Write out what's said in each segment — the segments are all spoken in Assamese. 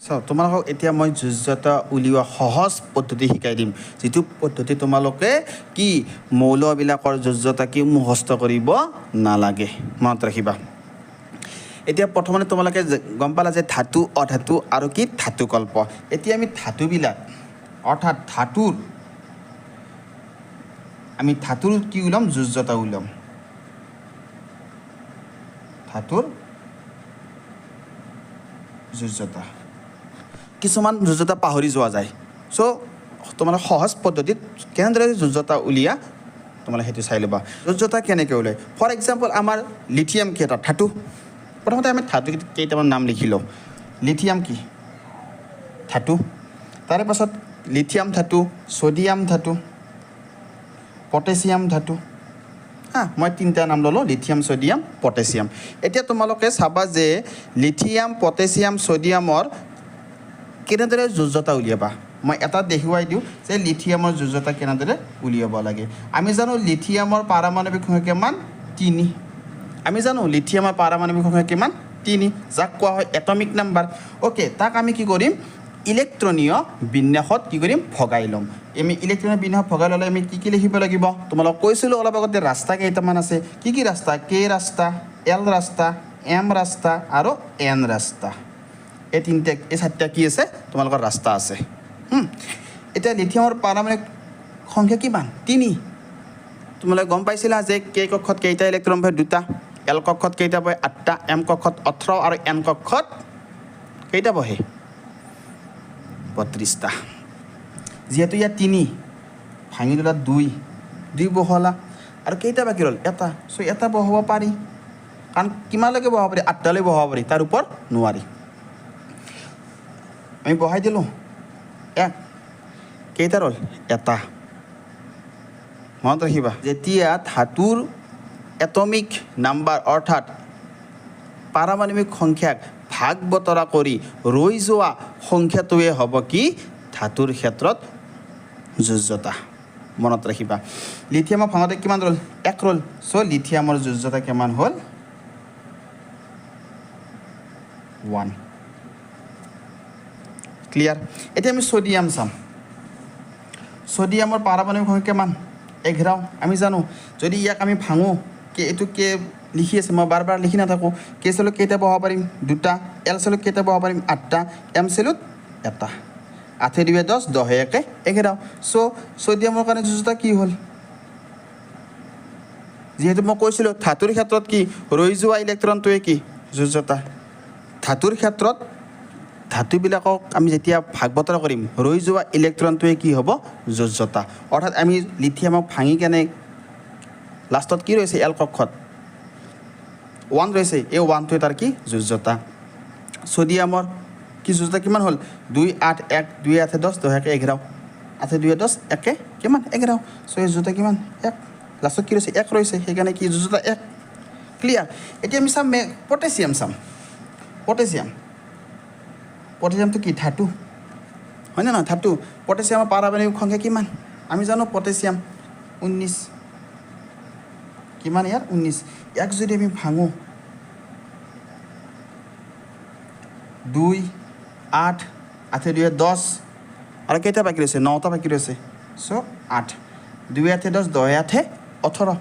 চাও তোমালোকক এতিয়া মই যোজ্যতা উলিওৱা সহজ পদ্ধতি শিকাই দিম যেটো পদ্ধতি তোমালোকে কি মৌলবিলাকৰ যোজ্যতা কি মুখস্থ কৰিব নালাগে মনত ৰাখিবা এতিয়া প্ৰথমতে তোমালোকে গম পালা যে ধাতু অধাতু আৰু কি ধাতু কল্প এতিয়া আমি ধাতুবিলাক অৰ্থাৎ ধাতুৰ কি উলাম যোজ্যতা উলাম ধাতুৰ যোজ্যতা কিছুমান যোজ্যতা পাহৰি যোৱা যায় সো তোমালোক সহজ পদ্ধতিত কেনেদৰে যোজ্যতা উলিয়া তোমালোকে হেতু চাই লবা যোজ্যতা কেনেকৈ উলাই ফৰ এক্সাম্পল আমাৰ লিথিয়াম কি এটা ধাতু প্ৰথমতে আমি ধাতু কেইটামান নাম লিখি লওঁ লিথিয়াম কি ধাতু তাৰে পাছত লিথিয়াম ধাতু সোডিয়াম ধাতু পটাছিয়াম ধাতু মই তিনটা নাম ললো লিথিয়াম সোডিয়াম পটাছিয়াম এতিয়া তোমালোকে চাবা যে লিথিয়াম পটাছিয়াম সোডিয়ামৰ কেনেদৰে যোজ্যতা উলিয়াবা মই এটা দেখুৱাই দিওঁ যে লিথিয়ামৰ যোজ্যতা কেনেদৰে উলিয়াব লাগে আমি জানো লিথিয়ামৰ পাৰমাণৱিক সংখ্যা কিমান 3 আমি জানো লিথিয়ামৰ পাৰমাণৱিক সংখ্যা কিমান 3 যাক কোৱা হয় এটমিক নাম্বাৰ ওকে তাক আমি কি কৰিম ইলেক্ট্ৰনীয় বিন্যাসত কি কৰিম ভগাই লম আমি ইলেক্ট্ৰনীয় বিন্যাসত ভগাই ললে আমি কি লিখিব লাগিব তোমালোক কৈছিলো অলপ আগতে ৰাস্তা কেইটামান আছে কি ৰাস্তা কে ৰাস্তা এল ৰাস্তা এম ৰাস্তা আৰু এন ৰাস্তা এই তিনটা এই চাৰটা কি আছে তোমালোকৰ ৰাস্তা আছে এটা লিথিয়ামৰ পাৰমাণৱিক সংখ্যা কিমান 3 তোমালোকে গম পাইছিলা যে কে কক্ষত কেইটা ইলেক্ট্ৰন পায় দুটা এল কক্ষত কেইটা পায় 8টা এম কক্ষত 18 আৰু এন কক্ষত কেইটা বহে 32টা যেহেতু ইয়া 3 ভাঙি দিলা 2 বহলা আৰু কেইটা বাকি ৰল এটা সো এটা বহাব পাৰি কাৰণ কিমানলৈকে বহাব পাৰি 8টালৈ বহাব পাৰি তাৰ ওপৰ নোৱাৰি আমি বহাই দিলো এক কেইটা ৰল এটা মনত ৰাখিবা যেতিয়া ধাতুৰ এটমিক নাম্বাৰ অৰ্থাৎ পাৰমাণৱিক সংখ্যাক ভাগ বতৰা কৰি ৰৈ যোৱা সংখ্যাটোৱে হ'ব কি ধাতুৰ ক্ষেত্ৰত যোজ্যতা মনত ৰাখিবা লিথিয়ামৰ ভাঙতে কিমান ৰল 1 ৰল সো লিথিয়ামৰ যোজ্যতা কিমান হ'ল 1 ক্লিয়াৰ এতিয়া আমি সোডিয়াম চাম সোডিয়ামৰ পাৰমাণৱিক সংখ্যা কিমান 11 আমি জানো যদি ইয়াক আমি ভাঙো কে এটো কে লিখি আছে মই বাৰ লিখি না থাকো কে সেলত কেইটা বহাব পাৰিম দুটা এল সেলত কেইটা বহাব পাৰিম 8টা এম সেলত এটা 8 2 10 10 1 11 সো সোডিয়ামৰ কাৰণে যোজ্যতা কি হ'ল যেহেতু মই কৈছিলো ধাতুৰ ক্ষেত্ৰত কি ৰৈ যোৱা ইলেক্ট্ৰনটোৱে কি যোজ্যতা ধাতুৰ ক্ষেত্ৰত ধাতুবিলাকক আমি যেতিয়া ভাগ বতৰা কৰিম ৰৈ যোৱা ইলেক্ট্ৰনটোৱে কি হ'ব যোজ্যতা অৰ্থাৎ আমি লিথিয়ামক ভাঙি কেনে লাষ্টত কি ৰৈছে এল কক্ষত 1 ৰৈছে এই 1টোৱে তাৰ কি যোজ্যতা সোডিয়ামৰ কি যোজ্যতা কিমান হ'ল 2 8 1 2 8 10 10 1 11 8 2 10 1 কিমান 11 সো এই যোজ্যতা কিমান 1 লাষ্টত কি ৰৈছে 1 ৰৈছে সেইকাৰণে কি যোজ্যতা 1 ক্লিয়াৰ এতিয়া আমি চাম পটাছিয়াম পটাছিয়ামটো কি ধাতু হয় না ধাতু পটাছিয়ামৰ পাৰমাণৱিক সংখ্যা কিমান আমি জানো পটাছিয়াম 19 কিমান ইয়াৰ 19 এক যদি আমি ভাঙো 2 8 8 2 10 আৰু কেইটা বাকি ৰৈছে 9টা বাকি ৰৈছে সো 8 2 8 10 10 8 18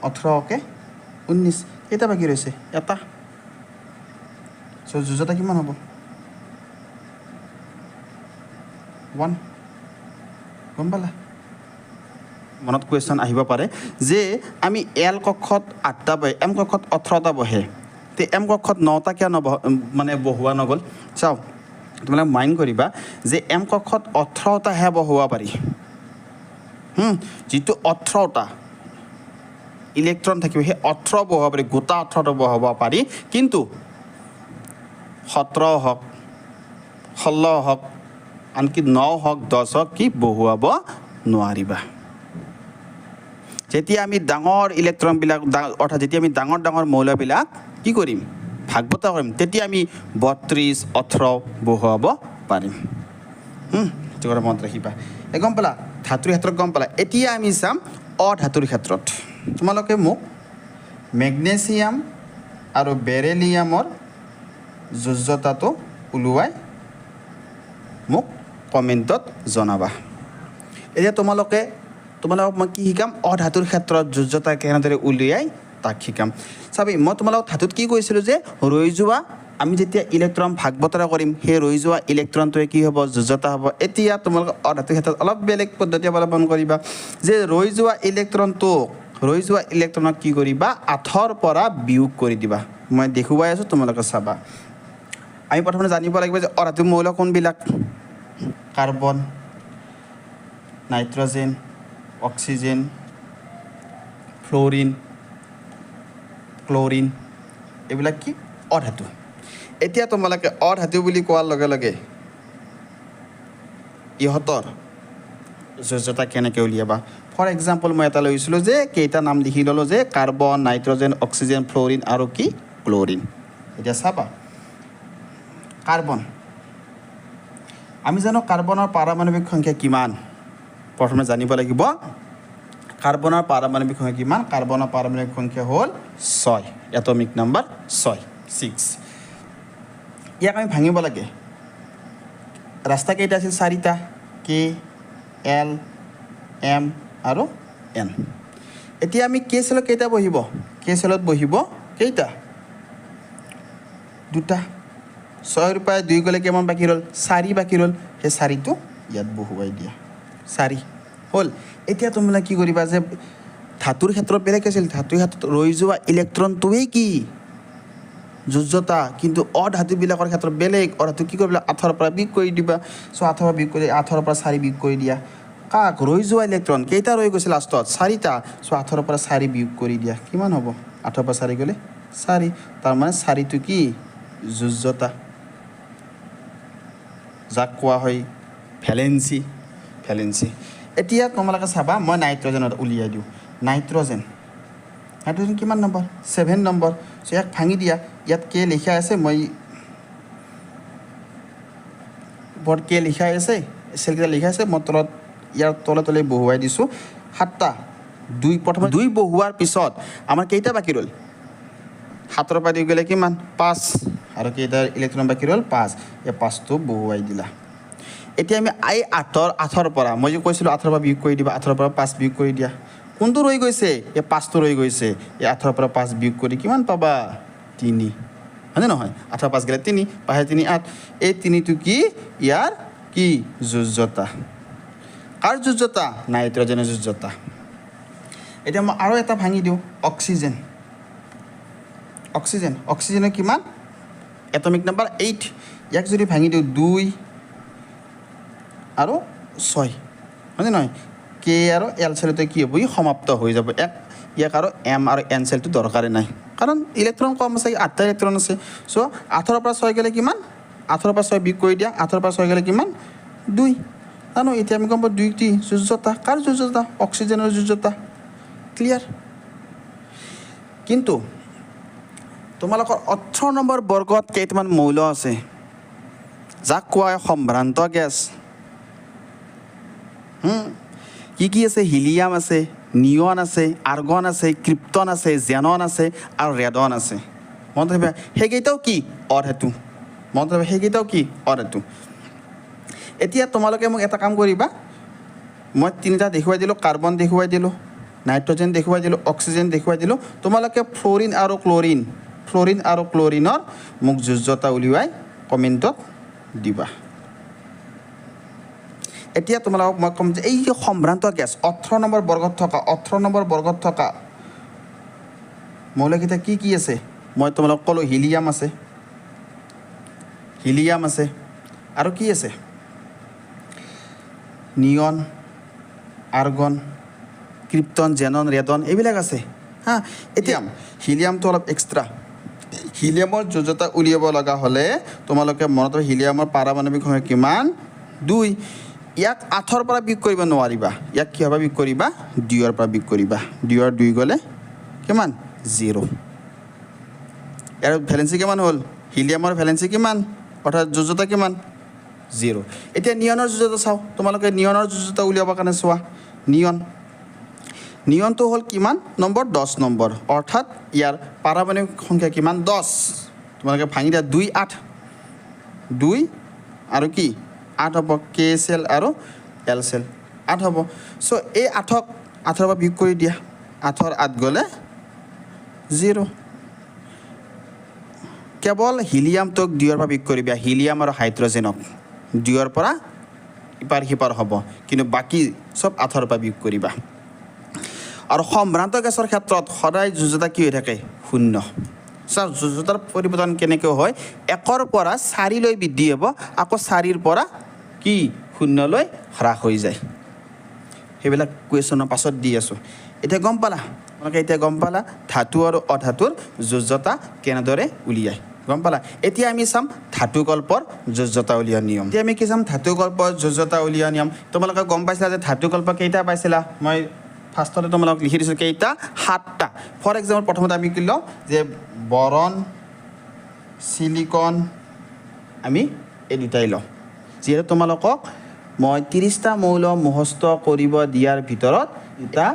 18 কে 19 কেইটা বাকি ৰৈছে এটা সো যোজ্যতা কিমান হ'ব 1 গম পালা মনত কোৱেশ্চন আহিব পাৰে যে আমি এল কক্ষত 8টা বহে এম কক্ষত 18টা বহে তে এম কক্ষত 9টা কিয় মানে বহুৱা নগল চাও তোমালোকে মাইণ্ড কৰিবা যে এম কক্ষত 18টা হে বহুৱা পাৰি যেটো 18টা ইলেক্ট্ৰন থাকিব হে 18 বহুৱা পাৰি গোটা 18টা বহুৱা পাৰি কিন্তু 17 হক 16 হক আনকি 9 হক 10 হক কি বহুৱাব নোৱাৰিবা যেতিয়া আমি ডাঙৰ ইলেক্ট্ৰনবিলাক অৰ্থাৎ যেতিয়া আমি ডাঙৰ মৌলবিলাক কি কৰিম ভাগ বতৰা কৰিম তেতিয়া আমি 32 18 বহুৱাব পাৰিম যেটা মনত ৰাখিবা গম পালা ধাতুৰ ক্ষেত্ৰত গম পালা এতিয়া আমি চাম অধাতুৰ ক্ষেত্ৰত তোমালোকে মোক মেগনেছিয়াম আৰু বেৰিলিয়ামৰ যোজ্যতাটো উলুৱাই মোক কমেণ্টত জনাবা এতিয়া তোমালোকক মই কি শিকাম অধাতুৰ ক্ষেত্ৰত যোজ্যতা কেনেদৰে উলিয়াই তাক শিকাম চাবি মই তোমালোকক ধাতুত কি কৈছিলোঁ যে ৰৈ যোৱা আমি যেতিয়া ইলেক্ট্ৰন ভাগ বতৰা কৰিম সেই ৰৈ যোৱা ইলেক্ট্ৰনটোৱে কি হ'ব যোজ্যতা হ'ব এতিয়া তোমালোক অধাতুৰ ক্ষেত্ৰত অলপ বেলেগ পদ্ধতি অৱলম্বন কৰিবা যে ৰৈ যোৱা ইলেক্ট্ৰনক কি কৰিবা আঠৰ পৰা বিয়োগ কৰি দিবা মই দেখুৱাই আছোঁ তোমালোকে চাবা আমি প্ৰথমে জানিব লাগিব যে অধাতুৰ মৌল কোনবিলাক carbon nitrogen oxygen fluorine chlorine এইবিলাক কি অধাতু এতিয়া তোমালোকে অধাতু বুলি কোৱাৰ লগে লগে ইহঁতৰ যোজ্যতা কেনেকৈ উলিয়াবা ফৰ এক্সাম্পল মই এটা লৈছিলোঁ যে কেইটা নাম লিখি ল'লোঁ যে কাৰ্বন নাইট্ৰজেন অক্সিজেন ফ্ল'ৰিন আৰু কি ক্ল'ৰিন এতিয়া চাবা কাৰ্বন আমি জানো কাৰ্বনৰ পাৰমাণৱিক সংখ্যা কিমান প্ৰথমে জানিব লাগিব কাৰ্বনৰ পাৰমাণৱিক সংখ্যা কিমান কাৰ্বনৰ পাৰমাণৱিক সংখ্যা হ'ল 6 এটমিক নাম্বাৰ 6 ইয়াক আমি ভাঙিব লাগে ৰাস্তা কেইটা আছিল 4টা কে এল এম আৰু এন এতিয়া আমি কে চেলত কেইটা বহিব কে চেলত বহিব কেইটা দুটা 6ৰ পৰা 2 গ'লে কিমান বাকী ৰ'ল 4 বাকী ৰ'ল সেই 4টো ইয়াত বহুৱাই দিয়া 4 হ'ল এতিয়া তোমালোকে কি কৰিবা যে ধাতুৰ ক্ষেত্ৰত বেলেগ আছিল ধাতুৰ ক্ষেত্ৰত ৰৈ যোৱা ইলেক্ট্ৰনটোৱেই কি যোজ্যতা কিন্তু অধাতুবিলাকৰ ক্ষেত্ৰত বেলেগ অধাতু কি কৰিবা 8ৰ পৰা বিয়োগ কৰি দিবা চ' 8ৰ পৰা বিয়োগ কৰি 8ৰ পৰা 4 বিয়োগ কৰি দিয়া কাক ৰৈ যোৱা ইলেক্ট্ৰন কেইটা ৰৈ গৈছে লাষ্টত 4টা চ' 8ৰ পৰা 4 বিয়োগ কৰি দিয়া কিমান হ'ব 8ৰ পৰা 4 গ'লে 4 তাৰমানে 4টো কি যোজ্যতা যাক কোৱা হয় ভেলেন্সি এতিয়া তোমালোকে চাবা মই নাইট্ৰজেনত উলিয়াই দিওঁ নাইট্ৰজেন কিমান নম্বৰ 7 নম্বৰ চ' ইয়াক ভাঙি দিয়া ইয়াত কে লিখা আছে মই বৰ্ড কে লিখা আছে চেলকেইটা লিখা আছে মই তলত ইয়াৰ তলে বহুৱাই দিছোঁ 7টা প্ৰথমে 2 বহুৱাৰ পিছত আমাৰ কেইটা বাকী ৰ'ল 7ৰ পৰা 2 গ'লে কিমান 5 আৰু কেইটা ইলেক্ট্ৰন বাকী ৰ'ল 5 এই 5টো বহুৱাই দিলা এতিয়া আমি এই 8ৰ পৰা মই যে কৈছিলোঁ 8ৰ পৰা বিয়োগ কৰি দিবা 8ৰ পৰা 5 বিয়োগ কৰি দিয়া কোনটো ৰৈ গৈছে এই 5টো ৰৈ গৈছে এই 8ৰ পৰা 5 বিয়োগ কৰি কিমান পাবা 3 হয়নে নহয় 8ৰ 5 গ'লে 3 5 3 8 এই 3টো কি ইয়াৰ কি যোজ্যতা কাৰ যোজ্যতা নাইট্ৰজেনৰ যোজ্যতা এতিয়া মই আৰু এটা ভাঙি দিওঁ অক্সিজেনৰ কিমান এটমিক নাম্বাৰ 8 ইয়াক যদি ভাঙি দিওঁ 2 আৰু 6 হয়নে নহয় কে আৰু এল চেলতে কি হ'ব ই সমাপ্ত হৈ যাব ইয়াক আৰু এম আৰু এন চেলটো দৰকাৰে নাই কাৰণ ইলেক্ট্ৰন কম আছে 8টা ইলেক্ট্ৰন আছে চ' 8ৰ পৰা 6 গ'লে কিমান 8ৰ পৰা 6 বিয়োগ কৰি দিয়া 8ৰ পৰা 6 গ'লে কিমান 2 জানো এতিয়া আমি গম পাওঁ 2টি যোজ্যতা কাৰ যোজ্যতা অক্সিজেনৰ যোজ্যতা ক্লিয়াৰ কিন্তু তোমালোকৰ 18 নম্বৰ বৰ্গত কেইটামান মৌল আছে যাক কোৱা হয় সম্ভ্ৰান্ত গেছ কি আছে হিলিয়াম আছে নিয়ন আছে আৰ্গন আছে ক্ৰিপ্টন আছে জেনন আছে আৰু ৰেডন আছে মনত ৰাখিবা সেইকেইটাও কি অধাতু এতিয়া তোমালোকে মোক এটা কাম কৰিবা মই 3টা দেখুৱাই দিলোঁ কাৰ্বন দেখুৱাই দিলোঁ নাইট্ৰজেন দেখুৱাই দিলোঁ অক্সিজেন দেখুৱাই দিলোঁ তোমালোকে ফ্ল'ৰিন আৰু ক্ল'ৰিনৰ মোক যোজ্যতা উলিয়াই কমেণ্টত দিবা এতিয়া তোমালোকক মই ক'ম যে এই সম্ভ্ৰান্ত গেছ 18 নম্বৰ বৰ্গত থকা মৌলকেইটা কি আছে মই তোমালোকক ক'লোঁ হিলিয়াম আছে আৰু কি আছে নিয়ন আৰ্গন ক্ৰিপ্টন জেনন ৰেডন এইবিলাক আছে এতিয়া হিলিয়ামটো অলপ এক্সট্ৰা হিলিয়ামৰ যোজ্যতা উলিয়াব লগা হ'লে তোমালোকে মনত হিলিয়ামৰ পাৰমাণৱিক সংখ্যা কিমান 2 ইয়াক 8ৰ পৰা বিয়োগ কৰিব নোৱাৰিবা ইয়াক কিহৰ পৰা বিয়োগ কৰিবা 2ৰ পৰা বিয়োগ কৰিবা 2ৰ 2 গ'লে কিমান 0 ইয়াৰ ভেলেন্সি কিমান হ'ল হিলিয়ামৰ ভেলেন্সি কিমান অৰ্থাৎ যোজ্যতা কিমান 0 এতিয়া নিয়নৰ যোজ্যতা চাওঁ তোমালোকে নিয়নৰ যোজ্যতা উলিয়াবৰ কাৰণে চোৱা নিয়নটো হ'ল কিমান নম্বৰ 10 নম্বৰ অৰ্থাৎ ইয়াৰ পাৰমাণৱিক সংখ্যা কিমান 10 তোমালোকে ভাঙি দিয়া 2 8 2 আৰু কি 8 হ'ব কে চেল আৰু এল চেল 8 হ'ব সো এই 8ক 8ৰ পৰা বিয়োগ কৰি দিয়া 8ৰ 8 গ'লে 0 কেৱল হিলিয়ামটোক 2ৰ পৰা বিয়োগ কৰিবা হিলিয়াম আৰু হাইড্ৰজেনক 2ৰ পৰা ইপাৰ সিপাৰ হ'ব কিন্তু বাকি সব 8ৰ পৰা বিয়োগ কৰিবা আৰু সম্ভ্ৰান্ত গেছৰ ক্ষেত্ৰত সদায় যোজ্যতা কি হৈ থাকে 0 স্যাৰ যোজ্যতাৰ পৰিৱৰ্তন কেনেকৈ হয় 1ৰ পৰা 4 লৈ বৃদ্ধি হ'ব আকৌ 4ৰ পৰা কি 0 লৈ হ্ৰাস হৈ যায় হেবিলাক কোৱেশ্যনৰ পাছত দি আছো এতিয়া গম পালা আপোনালোকে এতিয়া গম পালা ধাতু আৰু অধাতুৰ যোজ্যতা কেনেদৰে উলিয়ায় গম পালা এতিয়া আমি চাম ধাতুকল্পৰ যোজ্যতা উলিওৱা নিয়ম এতিয়া আমি কি চাম ধাতুকল্পৰ যোজ্যতা উলিওৱা নিয়ম তোমালোকে গম পাইছিলা যে ধাতুকল্প কেইটা পাইছিলা মই ফাৰ্ষ্টতে তোমালোক লিখি দিছো কেইটা 7টা ফৰ এক্সাম্পল প্ৰথমতে আমি কি লওঁ যে বৰণ সিলিকন আমি এই দুটাই লওঁ যিহেতু তোমালোকক মই 30টা মৌল মুখস্থ কৰিব দিয়াৰ ভিতৰত এটা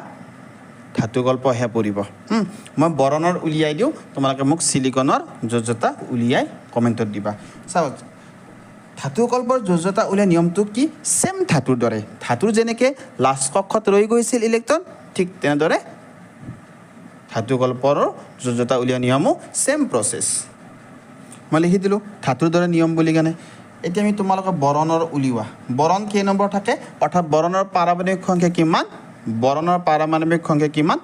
ধাতুকল্প হে পৰিব মই বৰণৰ উলিয়াই দিওঁ তোমালোকে মোক সিলিকনৰ যোজ্যতা উলিয়াই কমেন্টত দিবা চাওক ধাতুকল্পৰ যোজ্যতা উলিওৱা নিয়মটো কি সেম ধাতুৰ দৰে ধাতুৰ যেনেকৈ লাষ্ট কক্ষত ৰৈ গৈছিল ইলেক্ট্ৰন ঠিক তেনেদৰে ধাতুকল্পৰ যোজ্যতা উলিওৱা নিয়মো সেম প্ৰসেস মই লিখি দিলোঁ ধাতুৰ দৰে নিয়ম বুলি কেনে এতিয়া আমি তোমালোকৰ বৰণৰ উলিওৱা বৰণ কেই নম্বৰ থাকে অৰ্থাৎ বৰণৰ পাৰমাণৱিক সংখ্যা কিমান বৰণৰ পাৰমাণৱিক সংখ্যা কিমান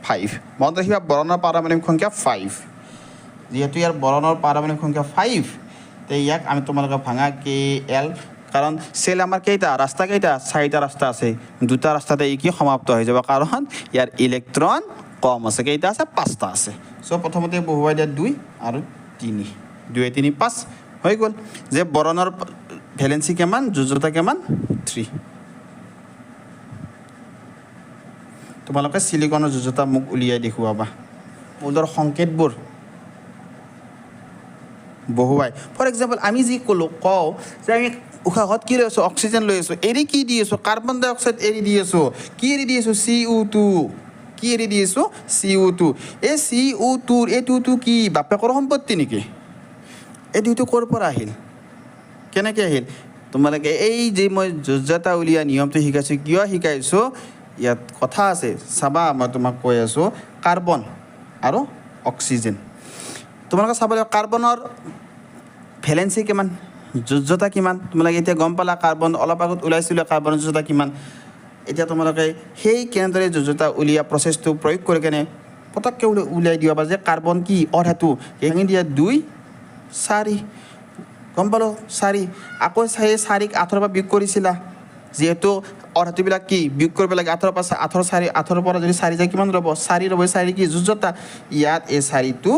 5 মনত ৰাখিবা বৰণৰ পাৰমাণৱিক সংখ্যা 5 যেহেতু ইয়াৰ বৰণৰ পাৰমাণৱিক সংখ্যা 5 তে ইয়াক আমি তোমালোকে ভাঙা কে এল কাৰণ সেল আমাৰ কেইটা ৰাস্তা কেইটা 4টা ৰাস্তা আছে দুটা ৰাস্তাতে কি সমাপ্ত হৈ যাব কাৰণ ইয়াৰ ইলেক্ট্ৰন কম আছে কেইটা আছে 5টা আছে সো প্ৰথমতে বহুৱাই দিয়া 2 আৰু 3 2 3 5 হৈ গ'ল যে বৰণৰ ভ্যালেন্সি কিমান যোজ্যতা কিমান 3 তোমালোকে সিলিকনৰ যোজ্যতা মোক উলিয়াই দেখুৱাবা মৌলৰ সংকেতবোৰ বহুৱাই ফৰ এক্সাম্পল আমি যি কওঁ যে আমি উশাহত কি লৈ আছো অক্সিজেন লৈ আছো এৰি কি দি আছো কাৰ্বন ডাই অক্সাইড এৰি দি আছো কি এৰি দি আছো CO2 কি এৰি দি আছো CO2 এই CO2 এটো কি বাপেকৰ সম্পত্তি নেকি এটো ক'ৰ পৰা আহিল কেনেকৈ আহিল তোমালোকে এই যে মই যোজ্যতা উলিওৱা নিয়মটো শিকাইছো কিয় শিকাইছো ইয়াত কথা আছে চাবা মই তোমাক কৈ আছো কাৰ্বন আৰু অক্সিজেন তোমালোকে চাব লাগিব কাৰ্বনৰ ভ্যালেন্সি কিমান যোজ্যতা কিমান তোমালোকে এতিয়া গম পালা কাৰ্বন অলপ আগত ওলাইছিল কাৰ্বনৰ যোজ্যতা কিমান এতিয়া তোমালোকে সেই কেনেদৰে যোজ্যতা উলিওৱা প্ৰচেছটো প্ৰয়োগ কৰি কেনে পটককৈ উলিয়াই দিবা যে কাৰ্বন কি অধাতু ভাঙি দিয়া 2 4 গম পালো 4 আকৌ 4ক 8ৰ পৰা বিয়োগ কৰিছিলা যেহেতু অধাতুবিলাক কি বিয়োগ কৰিব লাগে 8ৰ পৰা 8ৰ পৰা যদি 4 যায় কিমান ৰ'ব 4 ৰ'ব 4 কি যোজ্যতা ইয়াত এই 4টো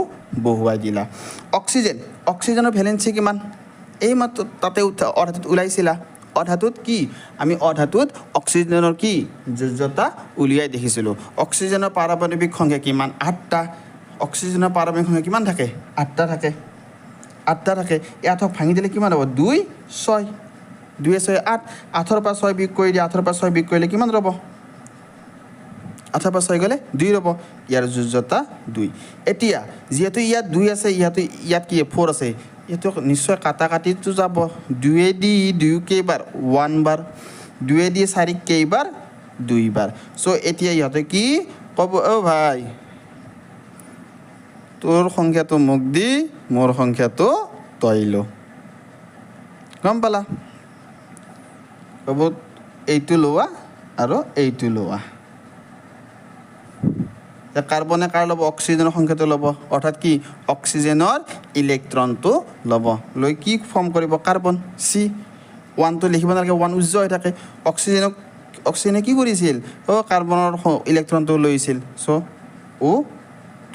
বহুৱাই দিলা অক্সিজেনৰ ভ্যালেন্সি কিমান এই মাত্ৰ তাতে অধাতুত ওলাইছিলা অধাতুত কি আমি অধাতুত অক্সিজেনৰ কি যোজ্যতা উলিয়াই দেখিছিলোঁ অক্সিজেনৰ পাৰমাণৱিক সংখ্যা কিমান 8টা অক্সিজেনৰ পাৰমাণৱিক সংখ্যা কিমান থাকে 8টা থাকে 8টা থাকে ইয়াতক ভাঙি দিলে কিমান হ'ব 2 6 2 6 8 8ৰ পৰা 6 বিয়োগ কৰি দিয়া 8ৰ পৰা 6 বিয়োগ কৰিলে কিমান ৰ'ব 8ৰ পৰা 6 গ'লে 2 ৰ'ব ইয়াৰ যোজ্যতা 2 এতিয়া যেহেতু ইয়াত 2 আছে ইয়াত কি 4 আছে এটো নিশ্চয় কাটাকাটিটো যাব 2 দি 2 কেইবাৰ 1 বাৰ 2 দি 4 কেইবাৰ 2 বাৰ সো এতিয়া ইহঁতে কি ক'ব ও ভাই তোৰ সংখ্যাটো মোক দি মোৰ সংখ্যাটো তই ল গম পালা ক'ব এইটো লোৱা আৰু এইটো লোৱা কাৰ্বনে কাৰ ল'ব অক্সিজেনৰ সংখ্যাটো ল'ব অৰ্থাৎ কি অক্সিজেনৰ ইলেক্ট্ৰনটো ল'ব লৈ কি ফৰ্ম কৰিব কাৰ্বন C 1 টো লিখিব নালাগে 1 উজ্জ্ব হৈ থাকে অক্সিজেনে কি কৰিছিল কাৰ্বনৰ ইলেক্ট্ৰনটো লৈছিল সো O2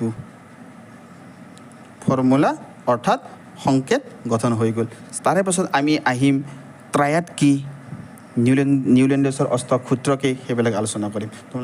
ফৰ্মুলা অৰ্থাৎ সংকেত গঠন হৈ গ'ল তাৰে পাছত আমি আহিম ট্ৰায়াড কি নিউল্যান্ডছৰ অষ্টক সূত্ৰ কি সেইবিলাক আলোচনা কৰিম